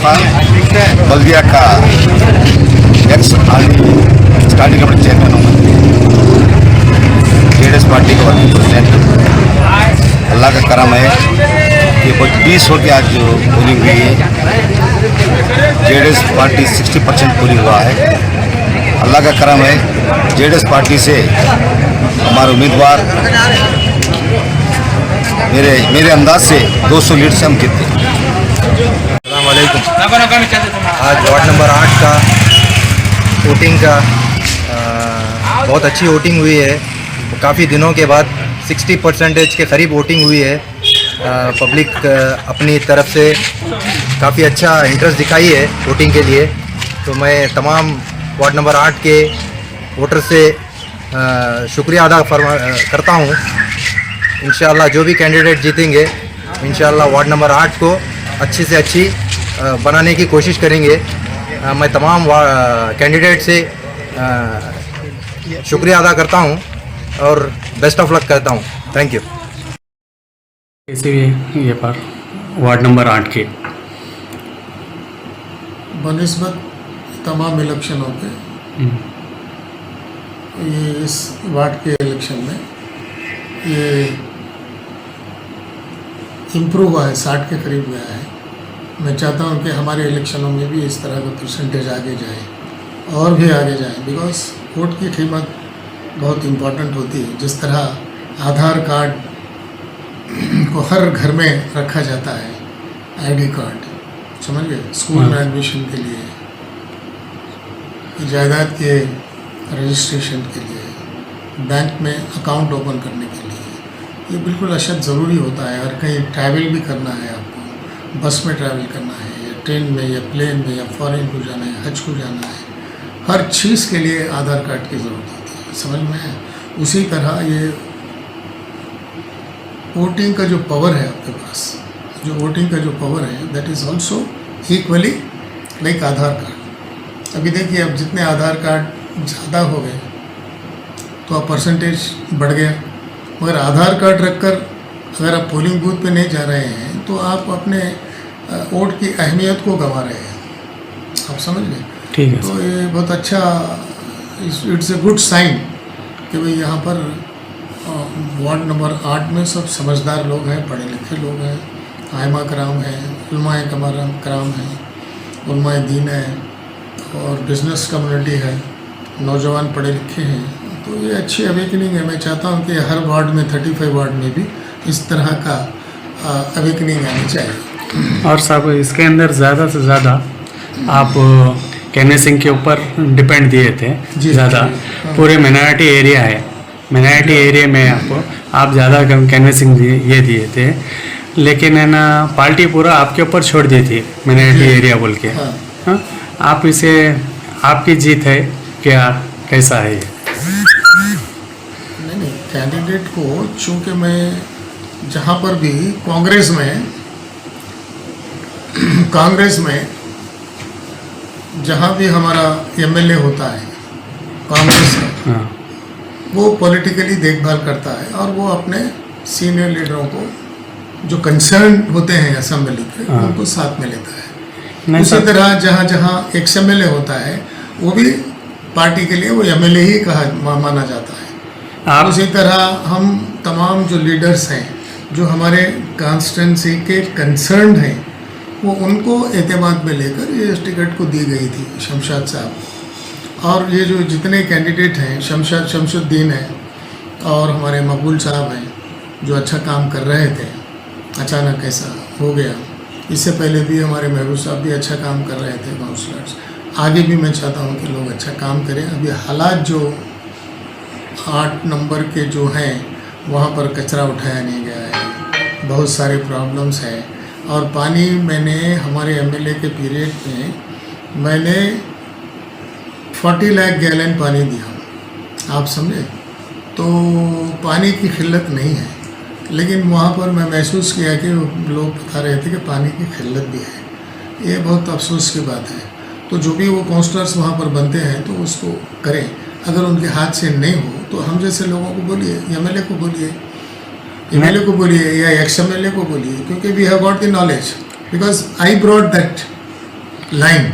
इरफान बल्दिया का ex army starting committee chairman हूँ। JDS party का वर्किंग प्रेसिडेंट। अल्लाह का करम है कि बहुत 20 हो के आज जो पोलिंग हुई है, जेडीएस पार्टी 60% पोलिंग हुआ है। अल्लाह का करम है, जेडीएस पार्टी से हमारे उम्मीदवार मेरे अंदाज से 200 लीड से हम जीते। आज वार्ड नंबर 8 का वोटिंग का बहुत अच्छी वोटिंग हुई है। काफ़ी दिनों के बाद 60% के करीब वोटिंग हुई है। पब्लिक अपनी तरफ से काफ़ी अच्छा इंटरेस्ट दिखाई है वोटिंग के लिए। तो मैं तमाम वार्ड नंबर 8 के वोटर से शुक्रिया अदा करता हूँ। इंशाअल्लाह जो भी कैंडिडेट जीतेंगे, इंशाअल्लाह वार्ड नंबर 8 को अच्छी से अच्छी बनाने की कोशिश करेंगे। मैं तमाम कैंडिडेट से शुक्रिया अदा करता हूं और बेस्ट ऑफ लक करता हूं। Thank you. इसी ये पर वार्ड नंबर 8 के बनिस्बत तमाम इलेक्शनों के ये इस वार्ड के इलेक्शन में ये इम्प्रूव हुआ है, 60 के करीब गया है। मैं चाहता हूँ कि हमारे इलेक्शनों में भी इस तरह का परसेंटेज आगे जाए और भी आगे जाए, बिकॉज वोट की कीमत बहुत इम्पोर्टेंट होती है। जिस तरह आधार कार्ड को हर घर में रखा जाता है, आईडी कार्ड, समझ गए, स्कूल में एडमिशन के लिए, जायदाद के रजिस्ट्रेशन के लिए, बैंक में अकाउंट ओपन करने के लिए, ये बिल्कुल अशद ज़रूरी होता है। और कहीं ट्रैवल भी करना है आपको, बस में ट्रैवल करना है या ट्रेन में या प्लेन में या फॉरेन को जाना है, हज को जाना है, हर चीज़ के लिए आधार कार्ड की ज़रूरत होती है, समझ में है। उसी तरह ये वोटिंग का जो पावर है आपके पास, जो वोटिंग का जो पावर है, that is also equally like Aadhaar card. अभी देखिए, अब जितने आधार कार्ड ज़्यादा हो गए तो अब परसेंटेज बढ़ गया, मगर आधार कार्ड रखकर अगर आप पोलिंग बूथ पे नहीं जा रहे हैं तो आप अपने वोट की अहमियत को गंवा रहे हैं। आप समझ गए? ठीक है। तो ये बहुत अच्छा, इट्स ए गुड साइन कि भाई यहाँ पर वार्ड नंबर 8 में सब समझदार लोग हैं, पढ़े लिखे लोग हैं, आइमा कराम हैं, उलमाए कराम हैं, उलमाए दीन है और बिजनेस कम्युनिटी है, नौजवान पढ़े लिखे हैं। तो ये अच्छी अवेकनिंग है। मैं चाहता हूँ कि हर वार्ड में, 35 वार्ड में भी इस तरह का अवेकनिंग आनी चाहिए। और साहब, इसके अंदर ज़्यादा से ज़्यादा आप कैनवेसिंग के ऊपर डिपेंड दिए थे ज़्यादा। पूरे माइनॉरिटी एरिया है, माइनॉरिटी एरिया में आप ज़्यादा कैनवेसिंग ये दिए थे, लेकिन है ना पार्टी पूरा आपके ऊपर छोड़ दी थी माइनॉरिटी एरिया बोल के। हाँ, आप इसे, आपकी जीत है क्या, कैसा है ये? नहीं, कैंडिडेट को, चूँकि मैं जहाँ पर भी कांग्रेस में जहाँ भी हमारा एमएलए होता है कांग्रेस का, वो पॉलिटिकली देखभाल करता है और वो अपने सीनियर लीडरों को जो कंसर्न होते हैं असेंबली के, उनको साथ में लेता है। उसी तरह जहाँ जहाँ एक्स एमएलए होता है, वो भी पार्टी के लिए वो एमएलए ही माना जाता है। उसी तरह हम तमाम जो लीडर्स हैं, जो हमारे कॉन्स्टिट्यूंसी के कंसर्न हैं, वो उनको एतमाद में लेकर ये टिकट को दी गई थी शमशाद साहब। और ये जो जितने कैंडिडेट हैं, शमशुद्दीन है और हमारे मकबूल साहब हैं, जो अच्छा काम कर रहे थे, अचानक ऐसा हो गया। इससे पहले भी हमारे महबूब साहब भी अच्छा काम कर रहे थे, काउंसलर्स। आगे भी मैं चाहता हूँ कि लोग अच्छा काम करें। अभी हालात जो 8 नंबर के जो हैं, वहाँ पर कचरा उठाया नहीं गया है, बहुत सारे प्रॉब्लम्स हैं। और पानी मैंने हमारे एमएलए के पीरियड में मैंने 40 लाख गैलन पानी दिया, आप समझे। तो पानी की किल्लत नहीं है, लेकिन वहाँ पर मैं महसूस किया कि लोग बता रहे थे कि पानी की किल्लत भी है। ये बहुत अफसोस की बात है। तो जो भी वो काउंसलर्स वहाँ पर बनते हैं तो उसको करें। अगर उनके हाथ से नहीं हो तो हम जैसे लोगों को बोलिए, एमएलए को बोलिए, एमएलए को बोलिए या एक्स एमएलए को बोलिए, क्योंकि we have got the knowledge, because I brought that line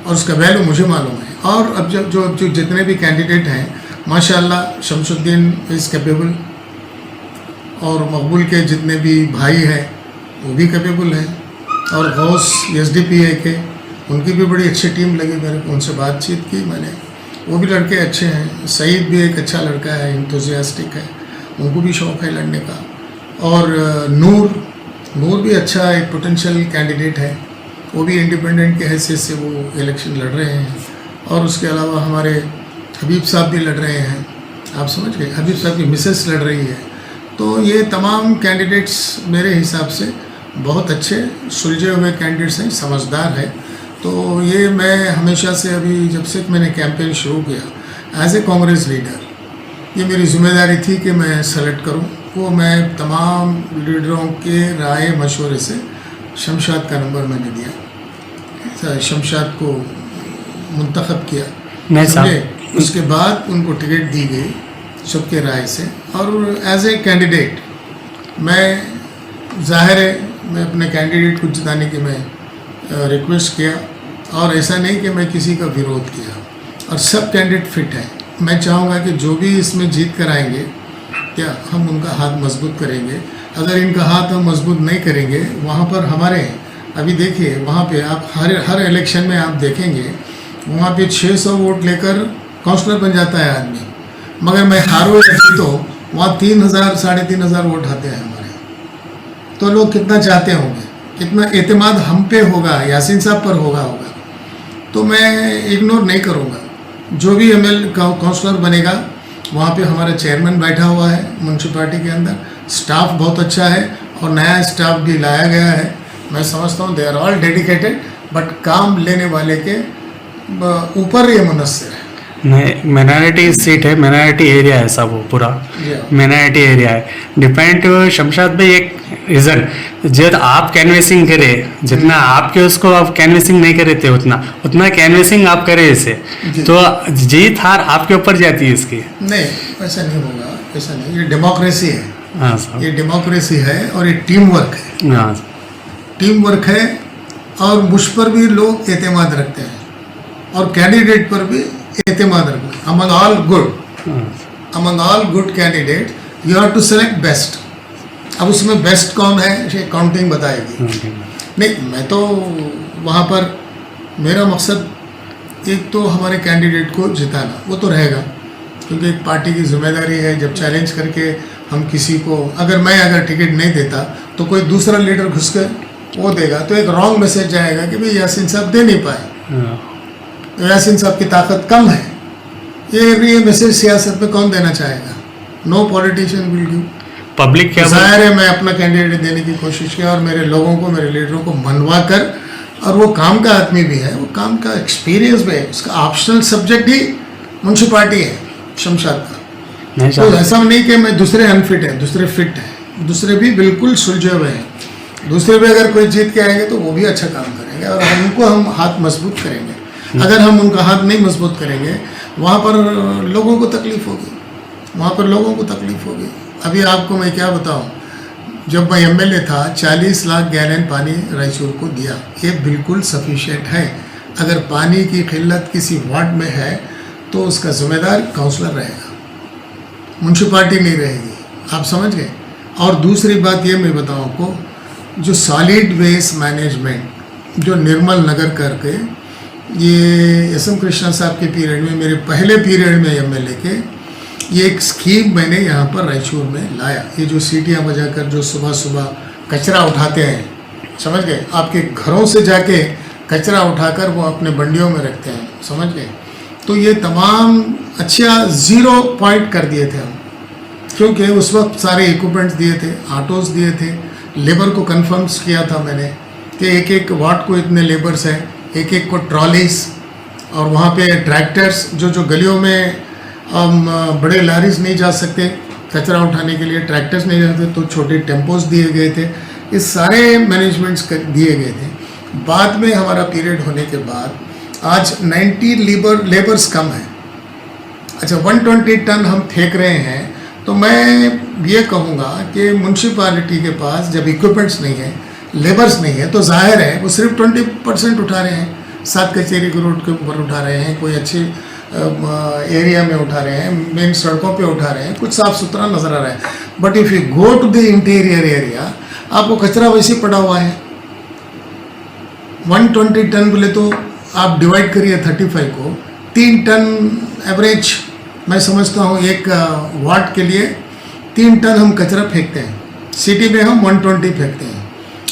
और उसका वैल्यू मुझे मालूम है। और अब जो जितने भी कैंडिडेट हैं माशाल्लाह, शमसुद्दीन इज़ कैपेबल, और मकबूल के जितने भी भाई हैं वो भी कैपेबल हैं, और गौस एसडीपीए के उनकी भी बड़ी अच्छी टीम लगी मेरे को, उनसे बातचीत की मैंने, वो भी लड़के अच्छे हैं। सईद भी एक अच्छा लड़का है, इंथुजियास्टिक है, उनको भी शौक़ है लड़ने का। और नूर भी अच्छा एक पोटेंशियल कैंडिडेट है, वो भी इंडिपेंडेंट के हैसियत से वो इलेक्शन लड़ रहे हैं। और उसके अलावा हमारे हबीब साहब भी लड़ रहे हैं, आप समझ गए, हबीब साहब की मिसेस लड़ रही है। तो ये तमाम कैंडिडेट्स मेरे हिसाब से बहुत अच्छे सुलझे हुए कैंडिडेट्स हैं, समझदार है। तो ये मैं हमेशा से, अभी जब से मैंने कैंपेन शुरू किया एज ए कांग्रेस लीडर, ये मेरी जिम्मेदारी थी कि मैं सेलेक्ट करूं। वो मैं तमाम लीडरों के राय मशवरे से शमशाद का नंबर मैंने दिया, शमशाद को मुंतखब किया, समझे। उसके बाद उनको टिकट दी गई सबके राय से, और एज ए कैंडिडेट मैं, जाहिर है मैं अपने कैंडिडेट को जिताने की मैं रिक्वेस्ट किया, और ऐसा नहीं कि मैं किसी का विरोध किया, और सब कैंडिडेट फिट हैं। मैं चाहूँगा कि जो भी इसमें जीत कर आएंगे, क्या हम उनका हाथ मजबूत करेंगे। अगर इनका हाथ हम मजबूत नहीं करेंगे, वहाँ पर हमारे, अभी देखिए वहाँ पे आप हर इलेक्शन में आप देखेंगे वहाँ पे 600 वोट लेकर काउंसलर बन जाता है आदमी, मगर मैं हारो या जीतो वहाँ 3000 3,500 वोट आते हैं हमारे। तो लोग कितना चाहते होंगे, कितना एतमाद हम पे होगा, यासीन साहब पर होगा। तो मैं इग्नोर नहीं करूँगा, जो भी काउंसलर बनेगा वहाँ पे हमारा चेयरमैन बैठा हुआ है म्यूनसिपालिटी के अंदर, स्टाफ बहुत अच्छा है, और नया स्टाफ भी लाया गया है। मैं समझता हूँ they are all dedicated, but काम लेने वाले के ऊपर ये मुनस्सिर है। नहीं, माइनॉरिटी सीट है, माइनॉरिटी एरिया है सब, वो पूरा माइनॉरिटी एरिया है। डिपेंड शमशाद भाई एक रीज़न, जब आप कैनवेसिंग करे, जितना आपके उसको आप कैनवेसिंग नहीं करे थे उतना कैनवेसिंग आप करे इसे, तो जीत हार आपके ऊपर जाती है इसकी। नहीं, ऐसा नहीं होगा, ऐसा नहीं, ये डेमोक्रेसी है। हाँ साहब, ये डेमोक्रेसी है और ये टीम वर्क है। हाँ, टीम वर्क है, और मुझ पर भी लोग एतमाद रखते हैं, और कैंडिडेट पर भी एतमाद रखते हैं। Among all good candidate you have to select best. अब उसमें बेस्ट कौन है ये काउंटिंग बताएगी। नहीं, मैं तो वहाँ पर मेरा मकसद एक तो हमारे कैंडिडेट को जिताना, वो तो रहेगा, क्योंकि एक पार्टी की जिम्मेदारी है। जब चैलेंज करके हम किसी को, अगर टिकट नहीं देता तो कोई दूसरा लीडर घुस कर वो देगा, तो एक रॉन्ग मैसेज जाएगा कि भाई यासीन साहब दे नहीं पाए, तो यासीन साहब की ताकत कम है। ये मैसेज सियासत में कौन देना चाहेगा? No politician will give. Public क्या जाहिर है मैं अपना कैंडिडेट देने की कोशिश किया, और मेरे लोगों को, मेरे लीडरों को मनवा कर, और वो काम का आदमी भी है, वो काम का एक्सपीरियंस भी है, उसका ऑप्शनल सब्जेक्ट ही म्यूनसिपालिटी है शमशाद का। तो ऐसा नहीं कि मैं दूसरे अनफिट हैं, दूसरे फिट हैं, दूसरे भी बिल्कुल सुलझे हुए हैं। दूसरे भी अगर कोई जीत के आएंगे तो वो भी अच्छा काम करेंगे, और हम हाथ मजबूत करेंगे। अगर हम उनका हाथ नहीं मजबूत करेंगे, वहाँ पर लोगों को तकलीफ होगी, अभी आपको मैं क्या बताऊँ, जब मैं एमएलए था 40 लाख गैलन पानी रायचूर को दिया, ये बिल्कुल सफिशिएंट है। अगर पानी की किल्लत किसी वार्ड में है तो उसका जिम्मेदार काउंसलर रहेगा, म्यूनसिपालिटी नहीं रहेगी, आप समझ गए। और दूसरी बात ये मैं बताऊँ आपको, जो सॉलिड वेस्ट मैनेजमेंट जो निर्मल नगर करके, ये एस.एम. कृष्णा साहब के पीरियड में, मेरे पहले पीरियड में एमएलए के, ये एक स्कीम मैंने यहाँ पर रायचूर में लाया। ये जो सीटियाँ बजाकर जो सुबह सुबह कचरा उठाते हैं, समझ गए, आपके घरों से जाके कचरा उठाकर वो अपने बंडियों में रखते हैं, समझ गए। तो ये तमाम अच्छा 0 पॉइंट कर दिए थे हम, क्योंकि उस वक्त सारे इक्विपमेंट्स दिए थे, ऑटोज़ दिए थे, लेबर को कन्फर्म किया था मैंने कि एक वार्ड को इतने लेबर्स हैं, एक को ट्रॉलीज, और वहाँ पे ट्रैक्टर्स, जो गलियों में बड़े लारीज नहीं जा सकते कचरा उठाने के लिए, ट्रैक्टर्स नहीं जाते, तो छोटे टेम्पोज दिए गए थे। ये सारे मैनेजमेंट्स दिए गए थे। बाद में हमारा पीरियड होने के बाद आज 90 लेबर्स कम है। अच्छा, 120 टन हम फेंक रहे हैं। तो मैं ये कहूँगा कि म्यूनसिपालिटी के पास जब इक्विपमेंट्स नहीं है, लेबर्स नहीं है, तो जाहिर है वो सिर्फ 20% उठा रहे हैं, सात कचेरी के रोड के ऊपर उठा रहे हैं, कोई अच्छे एरिया में उठा रहे हैं, मेन सड़कों पे उठा रहे हैं, कुछ साफ सुथरा नजर आ रहा है। But if you go to the interior area, आपको कचरा वैसे ही पड़ा हुआ है। 120 टन बोले तो आप डिवाइड करिए 35 को, 3 टन एवरेज मैं समझता हूँ एक वार्ड के लिए 3 टन हम कचरा फेंकते हैं। सिटी में हम 120 फेंकते हैं।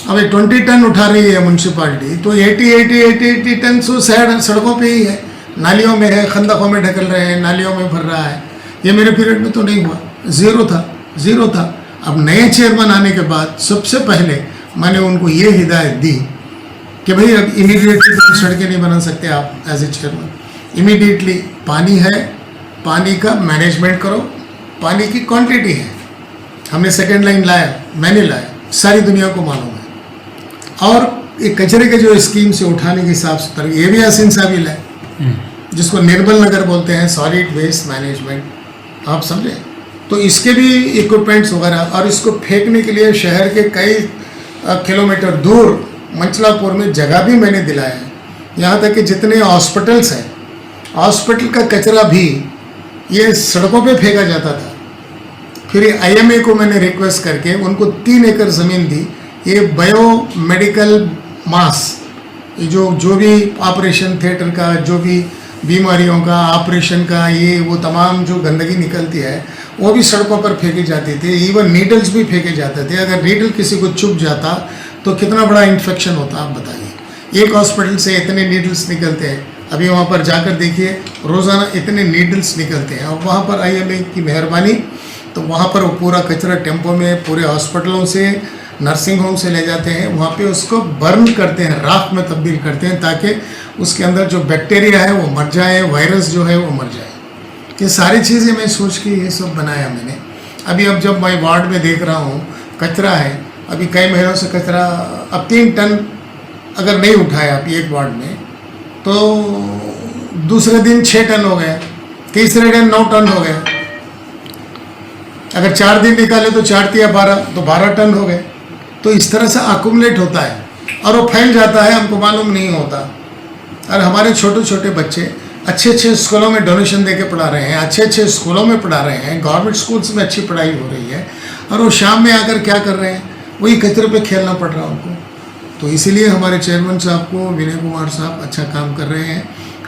अब ये 20 टन उठा रही है म्यूनसिपालिटी, तो 80 टन तो सड़कों पे ही है, नालियों में है, खंदकों में ढकल रहे हैं, नालियों में भर रहा है। ये मेरे पीरियड में तो नहीं हुआ, ज़ीरो था। अब नए चेयरमैन आने के बाद सबसे पहले मैंने उनको ये हिदायत दी कि भाई अब इमीडिएटली तो सड़कें नहीं बना सकते आप एज ए चेयरमैन। इमीडिएटली पानी है, पानी का मैनेजमेंट करो, पानी की क्वांटिटी है। हमने सेकेंड लाइन लाया, मैंने लाया, सारी दुनिया को मालूम है। और एक कचरे के जो स्कीम से उठाने के हिसाब से ये भी यासीन साहब ही लाए, जिसको निर्मल नगर बोलते हैं, सॉलिड वेस्ट मैनेजमेंट, आप समझे। तो इसके भी इक्विपमेंट्स वगैरह, और इसको फेंकने के लिए शहर के कई किलोमीटर दूर मंचलापुर में जगह भी मैंने दिलाया है। यहाँ तक कि जितने हॉस्पिटल्स हैं, हॉस्पिटल का कचरा भी ये सड़कों पे फेंका जाता था। फिर IMA को मैंने रिक्वेस्ट करके उनको 3 एकड़ ज़मीन दी। ये बायो मेडिकल मास, ये जो भी ऑपरेशन थिएटर का, जो भी बीमारियों का ऑपरेशन का, ये वो तमाम जो गंदगी निकलती है वो भी सड़कों पर फेंकी जाती थी। इवन नीडल्स भी फेंके जाते थे। अगर नीडल किसी को चुभ जाता तो कितना बड़ा इन्फेक्शन होता, आप बताइए। एक हॉस्पिटल से इतने नीडल्स निकलते हैं, अभी वहाँ पर जाकर देखिए, रोज़ाना इतने नीडल्स निकलते हैं। और वहाँ पर IMA की मेहरबानी, तो वहाँ पर वो पूरा कचरा टेम्पो में पूरे हॉस्पिटलों से, नर्सिंग होम से ले जाते हैं, वहाँ पे उसको बर्न करते हैं, राख में तब्दील करते हैं, ताकि उसके अंदर जो बैक्टीरिया है वो मर जाए, वायरस जो है वो मर जाए। ये सारी चीज़ें मैं सोच के ये सब बनाया मैंने। अभी अब जब मैं वार्ड में देख रहा हूँ कचरा है, अभी कई महीनों से कचरा, अब 3 टन अगर नहीं उठाया आप एक वार्ड में, तो दूसरे दिन 6 टन हो गया, तीसरे दिन 9 टन हो गया। अगर 4 दिन निकाले तो 4 या 12, तो 12 टन हो गए। तो इस तरह से अकुमुलेट होता है और वो फैल जाता है, हमको मालूम नहीं होता। और हमारे छोटे छोटे बच्चे अच्छे स्कूलों में डोनेशन देके पढ़ा रहे हैं, अच्छे स्कूलों में पढ़ा रहे हैं, गवर्नमेंट स्कूल्स में अच्छी पढ़ाई हो रही है, और वो शाम में आकर क्या कर रहे हैं, वही कचरे पे खेलना पड़ रहा है उनको। तो इसीलिए हमारे चेयरमैन साहब को, विनय कुमार साहब अच्छा काम कर रहे हैं।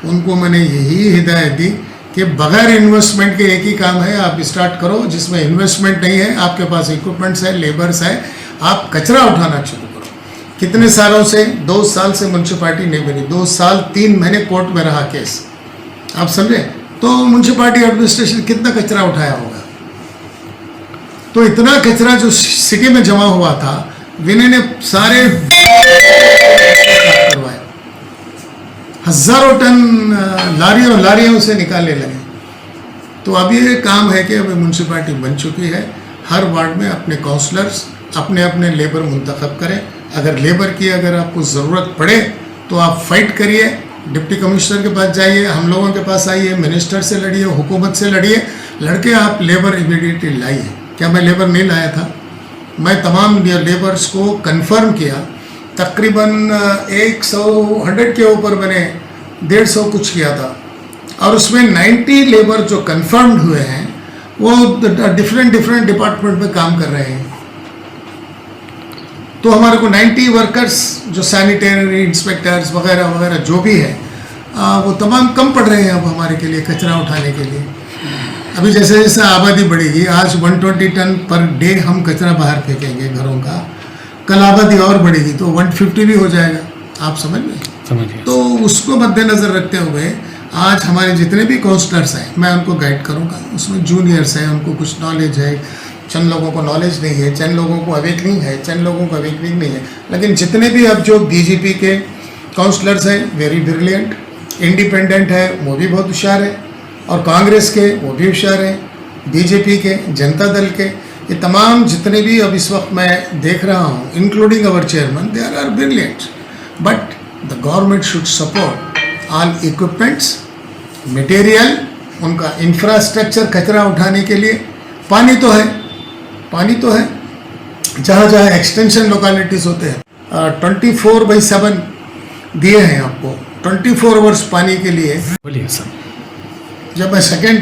उनको मैंने यही हिदायत दी कि बगैर इन्वेस्टमेंट के एक ही काम है, आप स्टार्ट करो जिसमें इन्वेस्टमेंट नहीं है, आपके पास इक्विपमेंट्स है, लेबर्स है, आप कचरा उठाना शुरू करो। कितने सालों से, 2 साल से म्यूनसिपालिटी नहीं बनी, 2 साल 3 महीने कोर्ट में रहा केस, आप समझे। तो म्यूनसिपालिटी एडमिनिस्ट्रेशन कितना कचरा उठाया होगा। तो इतना कचरा जो सिटी में जमा हुआ था, विनय ने सारे करवाए, हजारों टन लारियों से निकालने लगे। तो अब ये काम है कि अब म्यूनसिपालिटी बन चुकी है, हर वार्ड में अपने काउंसलर्स अपने अपने लेबर मुंतखब करें। अगर लेबर की अगर आपको ज़रूरत पड़े तो आप फाइट करिए, डिप्टी कमिश्नर के पास जाइए, हम लोगों के पास आइए, मिनिस्टर से लड़िए, हुकूमत से लड़िए, लड़के आप लेबर इमीडिएटली लाइए। क्या मैं लेबर नहीं लाया था? मैं तमाम लेबर्स को कंफर्म किया, तकरीबन 100 के ऊपर मैंने 150 कुछ किया था, और उसमें 90 लेबर जो कंफर्म्ड हुए हैं वो डिफरेंट डिपार्टमेंट में काम कर रहे हैं। तो हमारे को 90 वर्कर्स जो सैनिटरी इंस्पेक्टर्स वगैरह वगैरह जो भी है, वो तमाम कम पड़ रहे हैं अब हमारे के लिए कचरा उठाने के लिए। अभी जैसे जैसे आबादी बढ़ेगी, आज 120 टन पर डे हम कचरा बाहर फेंकेंगे घरों का, कल आबादी और बढ़ेगी तो 150 भी हो जाएगा, आप समझ में। तो उसको मद्देनज़र रखते हुए आज हमारे जितने भी काउंसलर्स हैं, मैं उनको गाइड करूँगा। उसमें जूनियर्स हैं, उनको कुछ नॉलेज है, चंद लोगों को नॉलेज नहीं है, चंद लोगों को अवेकनिंग है, चंद लोगों को अवेकनिंग नहीं है। लेकिन जितने भी अब जो BJP के काउंसलर्स हैं, वेरी ब्रिलियंट, इंडिपेंडेंट है, वो भी बहुत होशियार है, और कांग्रेस के वो भी होशियार हैं, BJP के, जनता दल के, ये तमाम जितने भी अब इस वक्त मैं देख रहा हूँ, including our chairman, they are brilliant. But the government should support all equipments, material, उनका इंफ्रास्ट्रक्चर कचरा उठाने के लिए। पानी तो है, जहाँ जहाँ एक्सटेंशन लोकेलिटीज़ होते हैं 24/7 दिए हैं आपको, 24 आवर्स पानी के लिए बोलिए सर। जब मैं सेकेंड